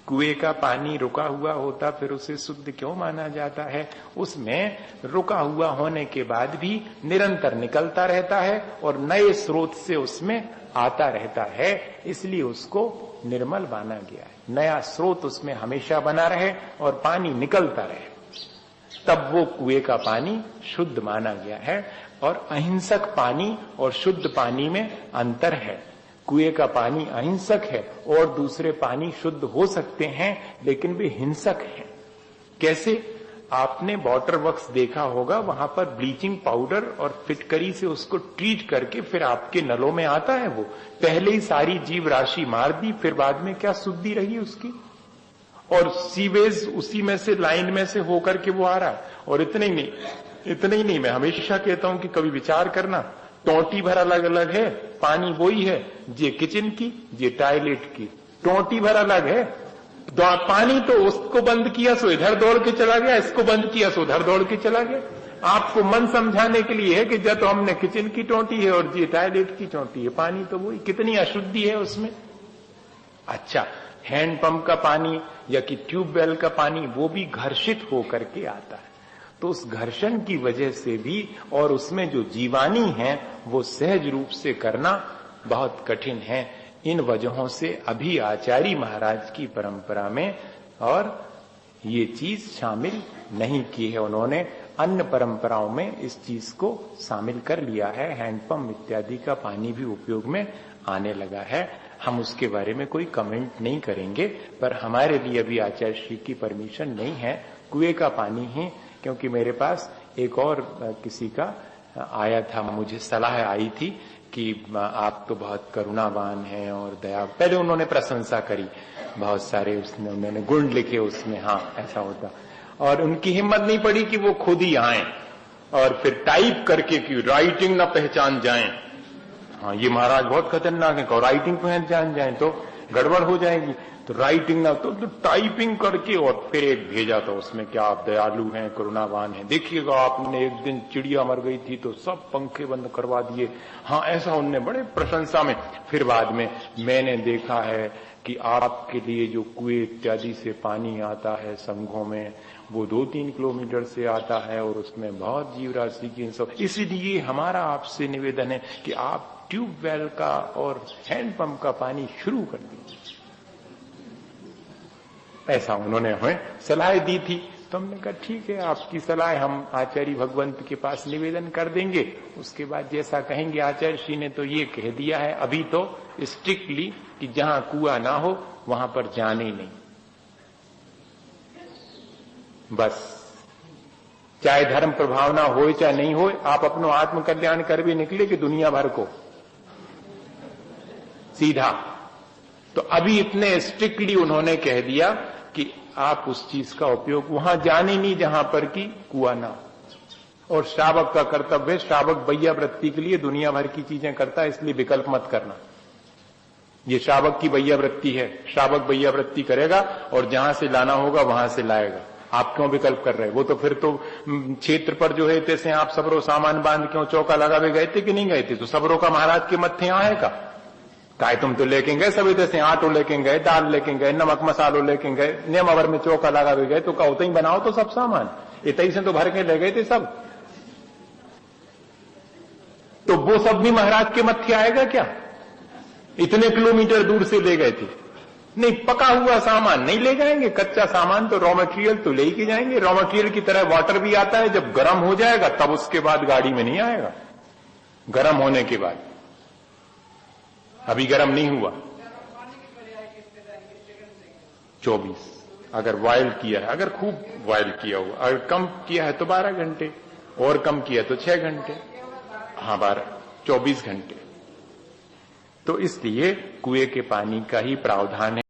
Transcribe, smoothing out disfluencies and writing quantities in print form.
कुएं का पानी रुका हुआ होता फिर उसे शुद्ध क्यों माना जाता है? उसमें रुका हुआ होने के बाद भी निरंतर निकलता रहता है और नए स्रोत से उसमें आता रहता है, इसलिए उसको निर्मल माना गया है। नया स्रोत उसमें हमेशा बना रहे और पानी निकलता रहे, तब वो कुएं का पानी शुद्ध माना गया है। और अहिंसक पानी और शुद्ध पानी में अंतर है। कुएं का पानी अहिंसक है और दूसरे पानी शुद्ध हो सकते हैं, लेकिन वे हिंसक हैं। कैसे? आपने वाटर वर्क्स देखा होगा, वहां पर ब्लीचिंग पाउडर और फिटकरी से उसको ट्रीट करके फिर आपके नलों में आता है। वो पहले ही सारी जीव राशि मार दी, फिर बाद में क्या शुद्धि रही उसकी? और सीवेज उसी में से, लाइन में से होकर के वो आ रहा है। और इतने ही नहीं, मैं हमेशा कहता हूं कि कभी विचार करना, टोटी भर अलग अलग है, पानी वही है, ये किचन की, ये टॉयलेट की, टोटी भर अलग है। पानी तो उसको बंद किया सो इधर दौड़ के चला गया, इसको बंद किया सो उधर दौड़ के चला गया। आपको मन समझाने के लिए है कि जब तो हमने किचन की टोटी है और ये टॉयलेट की टोटी है, पानी तो वही। कितनी अशुद्धि है उसमें। अच्छा, हैंडपंप का पानी या कि ट्यूबवेल का पानी, वो भी घर्षित होकर के आता है। तो उस घर्षण की वजह से भी और उसमें जो जीवाणु हैं वो सहज रूप से करना बहुत कठिन है। इन वजहों से अभी आचार्य महाराज की परंपरा में और ये चीज शामिल नहीं की है। उन्होंने अन्य परंपराओं में इस चीज को शामिल कर लिया है। हैंडपंप इत्यादि का पानी भी उपयोग में आने लगा है। हम उसके बारे में कोई कमेंट नहीं करेंगे, पर हमारे लिए अभी आचार्य श्री की परमिशन नहीं है कुएं का पानी ही। क्योंकि मेरे पास एक और किसी का आया था, मुझे सलाह आई थी कि आप तो बहुत करुणावान हैं और दया, पहले उन्होंने प्रशंसा करी बहुत सारे, उन्होंने गुण लिखे उसमें, हाँ ऐसा होता। और उनकी हिम्मत नहीं पड़ी कि वो खुद ही आए और फिर टाइप करके कि राइटिंग ना पहचान जाए। हाँ, ये महाराज बहुत खतरनाक है, राइटिंग पहचान जाए तो गड़बड़ हो जाएगी। तो राइटिंग ना तो टाइपिंग करके और फिर एक भेजा था उसमें क्या आप दयालु हैं, करुणावान हैं, देखिएगा आपने एक दिन चिड़िया मर गई थी तो सब पंखे बंद करवा दिए। हाँ ऐसा उनने बड़े प्रशंसा में। फिर बाद में मैंने देखा है कि आपके लिए जो कुएं इत्यादि से पानी आता है संघों में, वो 2-3 किलोमीटर से आता है और उसमें बहुत जीव राशि की सब। इसलिए हमारा आपसे निवेदन है कि आप ट्यूबवेल का और हैंडपंप का पानी शुरू कर दीजिए। ऐसा उन्होंने हमें सलाह दी थी। तो हमने कहा ठीक है, आपकी सलाह हम आचार्य भगवंत के पास निवेदन कर देंगे। उसके बाद जैसा कहेंगे, आचार्य श्री ने तो ये कह दिया है अभी तो स्ट्रिक्टली कि जहां कुआं ना हो वहां पर जाने ही नहीं, बस। चाहे धर्म प्रभावना हो चाहे नहीं हो, आप अपनो आत्म कल्याण कर भी निकले कि दुनिया भर को सीधा। तो अभी इतने स्ट्रिक्टली उन्होंने कह दिया कि आप उस चीज का उपयोग वहां जाने नहीं जहां पर की कुआं ना हो। और श्रावक का कर्तव्य है, श्रावक वैयावृत्ति के लिए दुनिया भर की चीजें करता है, इसलिए विकल्प मत करना। ये श्रावक की वैयावृत्ति है, श्रावक वैयावृत्ति करेगा और जहां से लाना होगा वहां से लाएगा। आप क्यों विकल्प कर रहे? वो तो फिर तो क्षेत्र पर जो है तैसे आप सबरो सामान बांध क्यों चौका लगावे गए थे कि नहीं गए थे? तो सबरों का महाराज के मत्थे आए का काय तुम तो लेके गए सभी जैसे, आटो लेके गए, दाल लेके गए, नमक मसालो लेके गए, नियम अवर में चौका लगा भी गए, तो कहो तो ही बनाओ तो सब सामान इतनी से तो भर के ले गए थे सब। तो वो सब भी महाराज के मत्थे आएगा क्या? इतने किलोमीटर दूर से ले गए थे। नहीं, पका हुआ सामान नहीं ले जाएंगे, कच्चा सामान तो रॉ मटेरियल तो ले के जाएंगे। रॉ मटेरियल की तरह वाटर भी आता है, जब गर्म हो जाएगा तब उसके बाद गाड़ी में नहीं आएगा, गर्म होने के बाद। अभी गर्म नहीं हुआ। 24 अगर बॉयल किया है, अगर खूब बॉयल किया हुआ, अगर कम किया है तो 12 घंटे, और कम किया तो 6 घंटे, हाँ 24 घंटे। तो इसलिए कुएं के पानी का ही प्रावधान है।